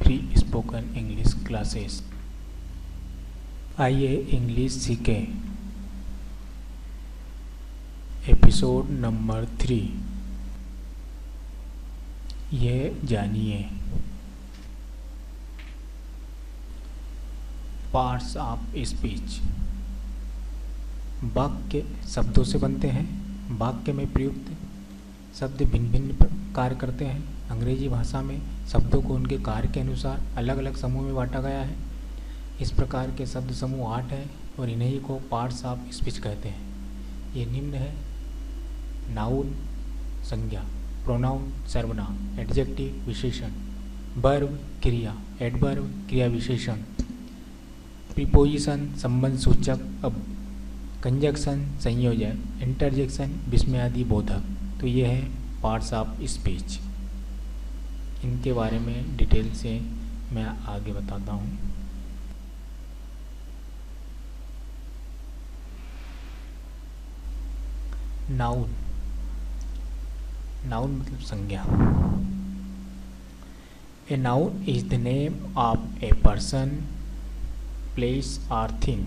Free spoken English classes. आइए English सीखें। Episode number 3। ये जानिए। Parts of speech. वाक्य शब्दों से बनते हैं। वाक्य में प्रयुक्त शब्द भिन्न भिन्न कार्य करते हैं। अंग्रेजी भाषा में शब्दों को उनके कार्य के अनुसार अलग अलग समूह में बांटा गया है। इस प्रकार के शब्द समूह 8 हैं और इन्हीं को पार्ट्स ऑफ स्पीच कहते हैं। ये निम्न है: नाउन संज्ञा, प्रोनाउन सर्वनाम, एडजेक्टिव विशेषण, वर्ब क्रिया, एडवर्ब क्रिया विशेषण, प्रीपोजिशन संबंध सूचक अब, कंजक्शन संयोजक, इंटरजेक्शन विस्मयादि बोधक। तो ये है पार्ट्स ऑफ स्पीच। इनके बारे में डिटेल से मैं आगे बताता हूँ। नाउन। नाउन मतलब संज्ञा। A noun is the name of A person, place और थिंग।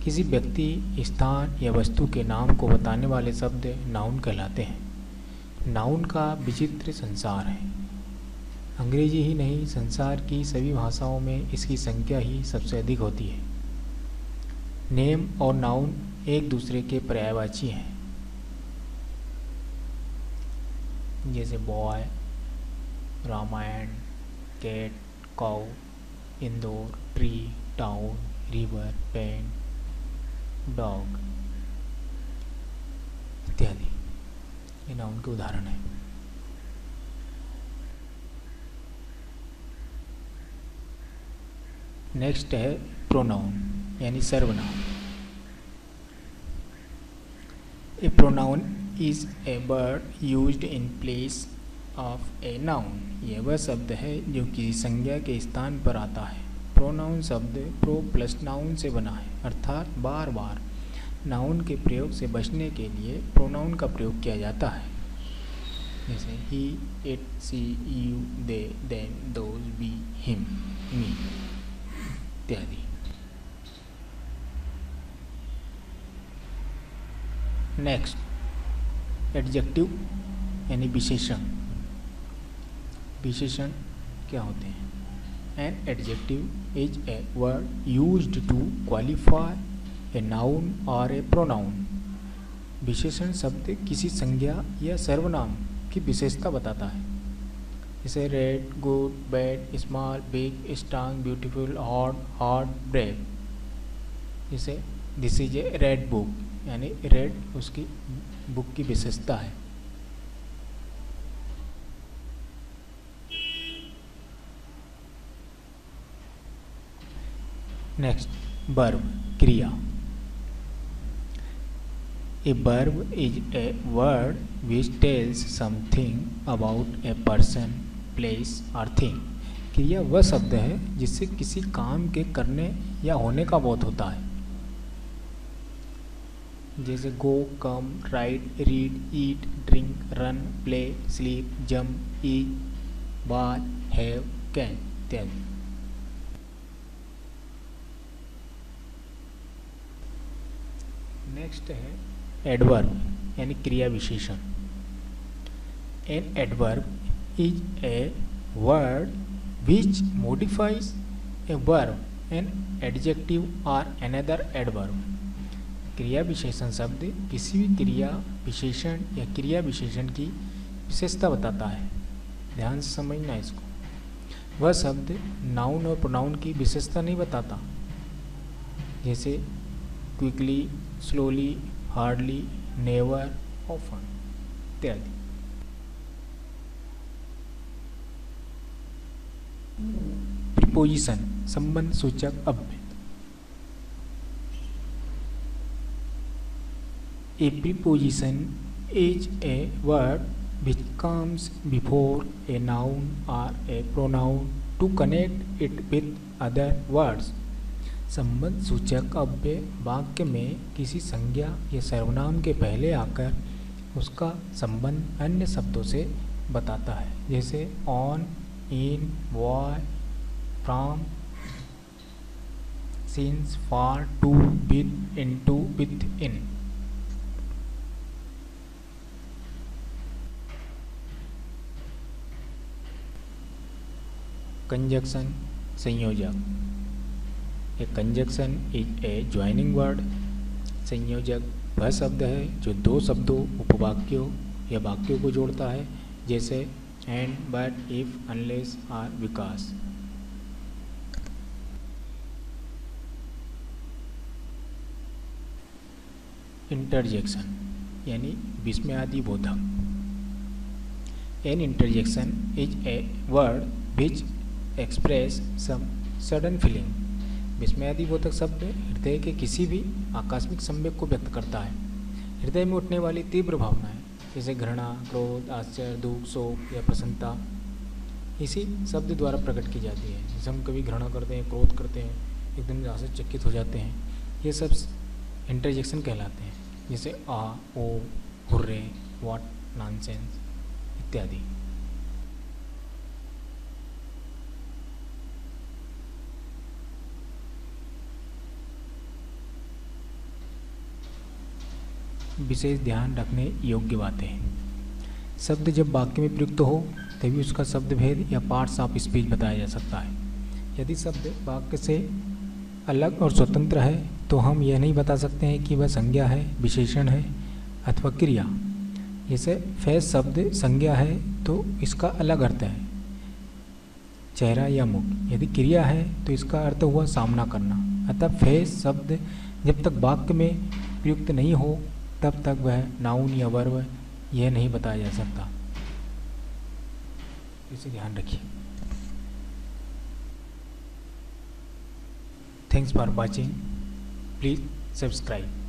किसी व्यक्ति, स्थान या वस्तु के नाम को बताने वाले शब्द नाउन कहलाते हैं। नाउन का विचित्र संसार है। अंग्रेजी ही नहीं, संसार की सभी भाषाओं में इसकी संख्या ही सबसे अधिक होती है। नेम और नाउन एक दूसरे के पर्यायवाची हैं। जैसे boy, Ramayana, cat, cow, Indore, tree, town, river, pen, dog इत्यादि ये नाउन के उदाहरण हैं। नेक्स्ट है प्रोनाउन यानी सर्वनाम। A pronoun is a word used in place of a noun. यह वह शब्द है जो किसी संज्ञा के स्थान पर आता है। प्रोनाउन शब्द प्रो प्लस नाउन से बना है, अर्थात बार बार नाउन के प्रयोग से बचने के लिए प्रोनाउन का प्रयोग किया जाता है। जैसे he, it, she, you, they, them, those, we, him, me इत्यादि। नेक्स्ट एडजेक्टिव यानी विशेषण। विशेषण क्या होते हैं? An adjective is a word used to qualify a noun और ए प्रोनाउन। विशेषण शब्द किसी संज्ञा या सर्वनाम की विशेषता बताता है। जैसे red, good, bad, small, big, strong, beautiful, hot, hard, brave. जैसे this is a red book, यानी रेड उसकी बुक की विशेषता है। नेक्स्ट वर्ब क्रिया। A verb is a word which tells something about a person, place और thing. क्रिया वह शब्द है जिससे किसी काम के करने या होने का बोध होता है। जैसे go, come, write, read, eat, drink, run, play, sleep, jump, eat, buy, have, can इत्यादि। नेक्स्ट है एडवर्ब यानी क्रिया विशेषण। An adverb is a word which modifies a verb, an adjective और अनदर एडवर्ब। क्रिया विशेषण शब्द किसी भी क्रिया विशेषण या क्रिया विशेषण की विशेषता बताता है। ध्यान से समझना इसको। वह शब्द नाउन और प्रोनाउन की विशेषता नहीं बताता। जैसे quickly, slowly, hardly, never, often इत्यादि। प्रीपोजिशन संबंध सूचक अव्यय। A preposition is a word which comes before a noun or a pronoun to connect it with other words. संबंध सूचक अव्यय वाक्य में किसी संज्ञा या सर्वनाम के पहले आकर उसका संबंध अन्य शब्दों से बताता है। जैसे on, in, by, from, since, for, to, with, into, with in. Conjunction, संयोजक। A conjunction is a joining word. संयोजक वह शब्द है जो दो शब्दों, उपवाक्यों या वाक्यों को जोड़ता है, जैसे एंड, बट, इफ, अनलेस और बिकॉज। इंटरजेक्शन यानी विस्मयादि बोधक। An interjection is a word which express some sudden feeling. विस्मयादि बोधक शब्द हृदय के किसी भी आकस्मिक संवेग को व्यक्त करता है। हृदय में उठने वाली तीव्र भावनाएं जैसे घृणा, क्रोध, आश्चर्य, दुख, शोक या प्रसन्नता इसी शब्द द्वारा प्रकट की जाती है। जैसे हम कभी घृणा करते हैं, क्रोध करते हैं, एकदम आश्चर्यचकित हो जाते हैं, ये सब इंटरजेक्शन कहलाते हैं। जैसे आ, ओ, हुर्रे, व्हाट, नॉनसेंस इत्यादि। विशेष ध्यान रखने योग्य बातें। शब्द जब वाक्य में प्रयुक्त हो तभी उसका शब्द भेद या पार्ट्स ऑफ स्पीच बताया जा सकता है। यदि शब्द वाक्य से अलग और स्वतंत्र है तो हम यह नहीं बता सकते हैं कि वह संज्ञा है, विशेषण है अथवा क्रिया। जैसे फेस शब्द संज्ञा है तो इसका अलग अर्थ है, चेहरा या मुख। यदि क्रिया है तो इसका अर्थ हुआ सामना करना। अतः फेस शब्द जब तक वाक्य में प्रयुक्त नहीं हो तब तक वह नाउन या वर्ब यह नहीं बताया जा सकता। इसे ध्यान रखिए। Thanks for watching. Please subscribe.